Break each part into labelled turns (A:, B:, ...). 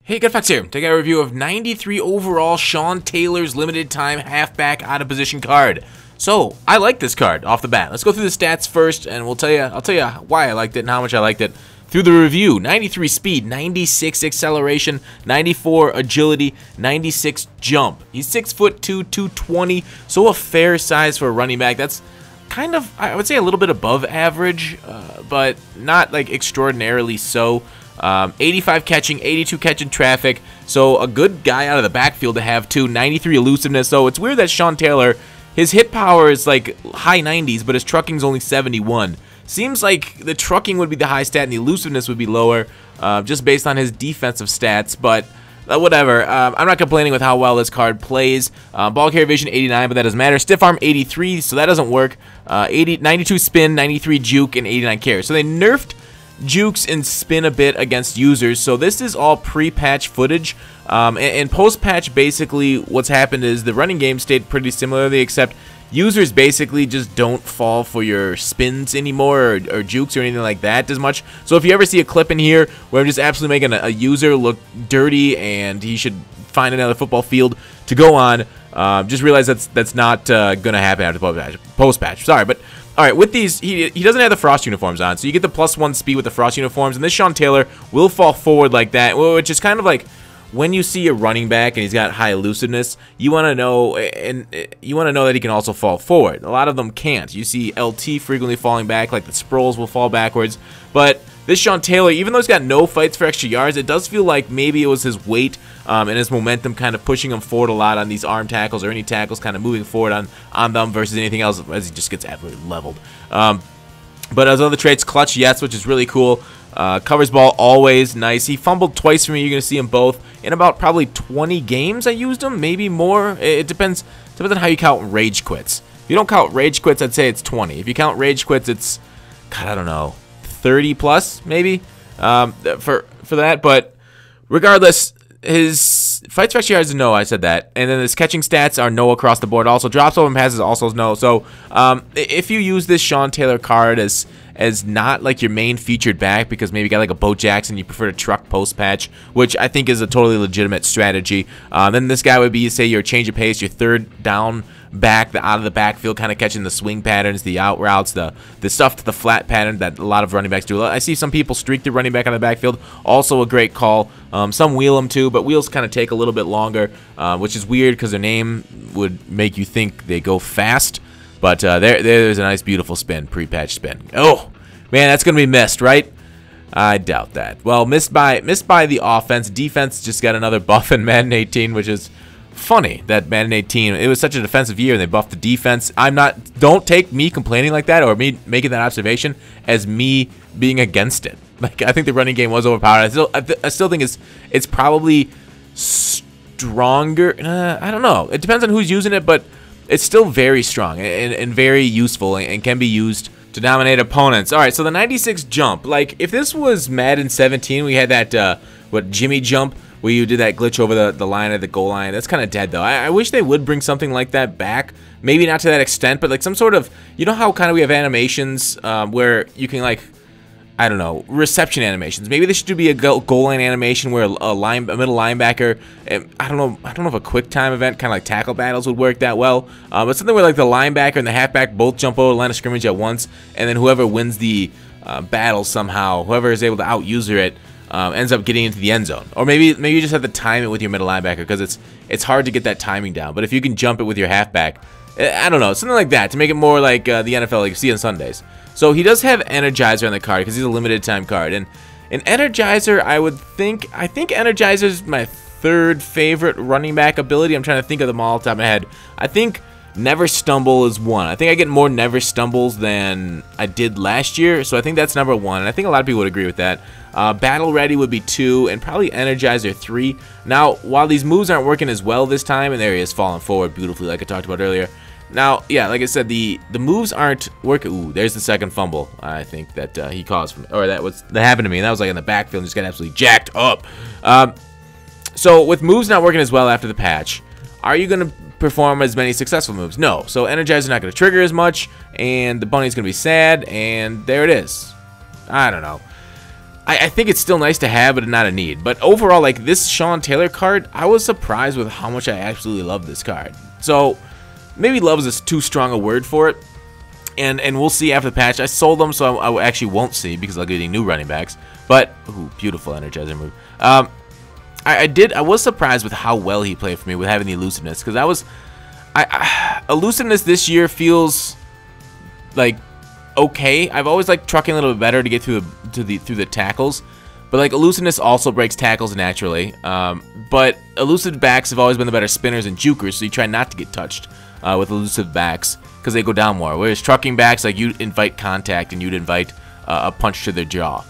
A: Hey, Gutfox here. Take a review of 93 overall Sean Taylor's limited time halfback out of position card. So, I like this card off the bat. Let's go through the stats first, and I'll tell you why I liked it and how much I liked it through the review. 93 speed, 96 acceleration, 94 agility, 96 jump. He's 6'2", 220, so a fair size for a running back. That's kind of, I would say, a little bit above average, but not like extraordinarily so. 85 catching, 82 catching traffic, so a good guy out of the backfield to have too. 93 elusiveness, so it's weird that Sean Taylor, his hit power is like high 90s, but his trucking's only 71. Seems like the trucking would be the high stat and the elusiveness would be lower, just based on his defensive stats, but whatever. I'm not complaining with how well this card plays. Ball carrier vision 89, but that doesn't matter. Stiff arm 83, so that doesn't work. 92 spin, 93 juke, and 89 carry. So they nerfed jukes and spin a bit against users, so this is all pre-patch footage. And post-patch, basically what's happened is the running game stayed pretty similarly, except users basically just don't fall for your spins anymore, or jukes or anything like that as much. So if you ever see a clip in here where I'm just absolutely making a user look dirty and he should find another football field to go on, just realize that's not gonna happen after post-patch. Sorry, but alright, with these, he doesn't have the Frost uniforms on, so you get the +1 speed with the Frost uniforms, and this Sean Taylor will fall forward like that, which is kind of like when you see a running back and he's got high elusiveness, you want to know, and you want to know that he can also fall forward. A lot of them can't. You see LT frequently falling back, like the Sproles will fall backwards, but this Sean Taylor, even though he's got no fights for extra yards, it does feel like maybe it was his weight and his momentum kind of pushing him forward a lot on these arm tackles, or any tackles kind of moving forward on them versus anything else, as he just gets absolutely leveled. But as other traits, clutch, yes, which is really cool. Covers ball, always nice. He fumbled twice for me. You're going to see him both in about probably 20 games I used him, maybe more. It depends on how you count rage quits. If you don't count rage quits, I'd say it's 20. If you count rage quits, it's, God, I don't know, 30 plus maybe for that. But regardless, his fights for extra yards is no, I said that. And then his catching stats are no across the board. Also, drops over passes also is no. So if you use this Sean Taylor card as not like your main featured back, because maybe you got like a Bo Jackson, you prefer to truck post patch, which I think is a totally legitimate strategy. Then this guy would be, say, your change of pace, your third down back, the out of the backfield, kind of catching the swing patterns, the out routes, the stuff to the flat pattern that a lot of running backs do. I see some people streak the running back on the backfield. Also a great call. Some wheel them too, but wheels kind of take a little bit longer, which is weird because their name would make you think they go fast. But there's a nice, beautiful spin, pre-patch spin. Oh, man, that's going to be missed, right? I doubt that. Well, missed by the offense. Defense just got another buff in Madden 18, which is funny that Madden 18, it was such a defensive year and they buffed the defense. Don't take me complaining like that or me making that observation as me being against it. Like, I think the running game was overpowered. I still think it's probably stronger. I don't know. It depends on who's using it, but it's still very strong and very useful and can be used to dominate opponents. All right, so the 96 jump. Like, if this was Madden 17, we had that, Jimmy jump, where you did that glitch over the line of the goal line. That's kind of dead, though. I wish they would bring something like that back. Maybe not to that extent, but like some sort of, you know how kind of we have animations where you can, like, I don't know, reception animations. Maybe there should be a goal line animation where a middle linebacker, I don't know if a quick time event, kind of like tackle battles, would work that well. But something where like the linebacker and the halfback both jump over the line of scrimmage at once, and then whoever wins the battle somehow, whoever is able to out-user it, ends up getting into the end zone. Or maybe you just have to time it with your middle linebacker, because it's hard to get that timing down. But if you can jump it with your halfback, I don't know, something like that to make it more like the NFL, like you see on Sundays. So he does have Energizer on the card because he's a limited time card, and an Energizer, I think Energizer's my third favorite running back ability. I'm trying to think of them all off the top of my head. I think Never Stumble is one. I think I get more Never Stumbles than I did last year, so I think that's number one, and I think a lot of people would agree with that. Battle Ready would be 2, and probably Energizer 3. Now, while these moves aren't working as well this time, and there he is falling forward beautifully like I talked about earlier. Now, yeah, like I said, the moves aren't working. Ooh, there's the second fumble, I think, that he caused from, or that happened to me, and that was like in the backfield and just got absolutely jacked up. So with moves not working as well after the patch, are you going to perform as many successful moves? No. So Energizer's not going to trigger as much, and the bunny's going to be sad, and there it is. I don't know. I think it's still nice to have, but not a need. But overall, like this Sean Taylor card, I was surprised with how much I absolutely love this card. So maybe love is too strong a word for it. And we'll see after the patch. I sold them, so I actually won't see because I'll be getting new running backs. But ooh, beautiful Energizer move. I was surprised with how well he played for me with having the elusiveness, because elusiveness this year feels like okay. I've always liked trucking a little bit better to get through the tackles, but like elusiveness also breaks tackles naturally. But elusive backs have always been the better spinners and jukers, so you try not to get touched with elusive backs because they go down more. Whereas trucking backs, like you'd invite contact and you'd invite a punch to their jaw.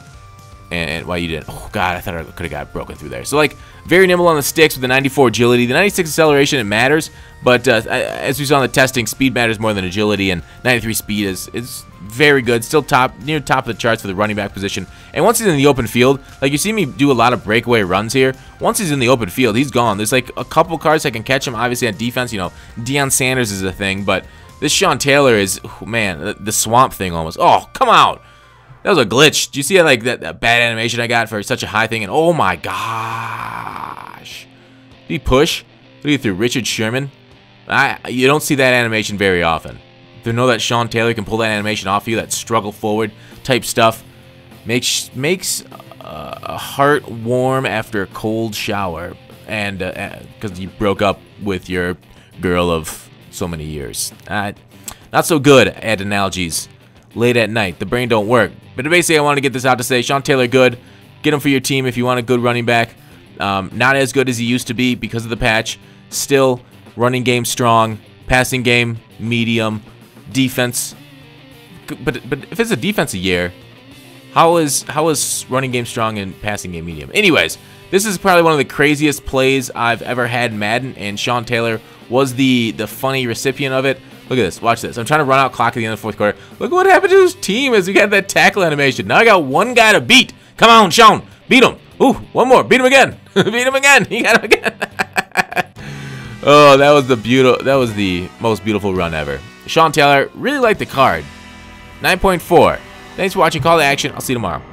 A: And why you didn't? Oh god, I thought I could have got broken through there. So like very nimble on the sticks with the 94 agility, the 96 acceleration, it matters, but as we saw in the testing, speed matters more than agility, and 93 speed is very good, still near top of the charts for the running back position. And once he's in the open field, like you see me do a lot of breakaway runs here. Once he's in the open field, he's gone. There's like a couple cards that can catch him. Obviously on defense, you know, Deion Sanders is a thing, but this Sean Taylor is, oh, man, the swamp thing almost. Oh, come out. That was a glitch. Do you see like that bad animation I got for such a high thing? And oh my gosh. Did he push? Look at through Richard Sherman. You don't see that animation very often. To know that Sean Taylor can pull that animation off you, that struggle forward type stuff, makes a heart warm after a cold shower. And because you broke up with your girl of so many years. Not so good at analogies. Late at night, the brain don't work. But basically, I want to get this out to say, Sean Taylor, good. Get him for your team if you want a good running back. Not as good as he used to be because of the patch. Still, running game strong, passing game medium, defense. But if it's a defensive year, how is running game strong and passing game medium? Anyways, this is probably one of the craziest plays I've ever had in Madden, and Sean Taylor was the funny recipient of it. Look at this. Watch this. I'm trying to run out clock at the end of the fourth quarter. Look what happened to his team as we got that tackle animation. Now I got one guy to beat. Come on, Sean. Beat him. Ooh, one more. Beat him again. Beat him again. You got him again. Oh, that was the most beautiful run ever. Sean Taylor, really liked the card. 9.4. Thanks for watching Call to Action. I'll see you tomorrow.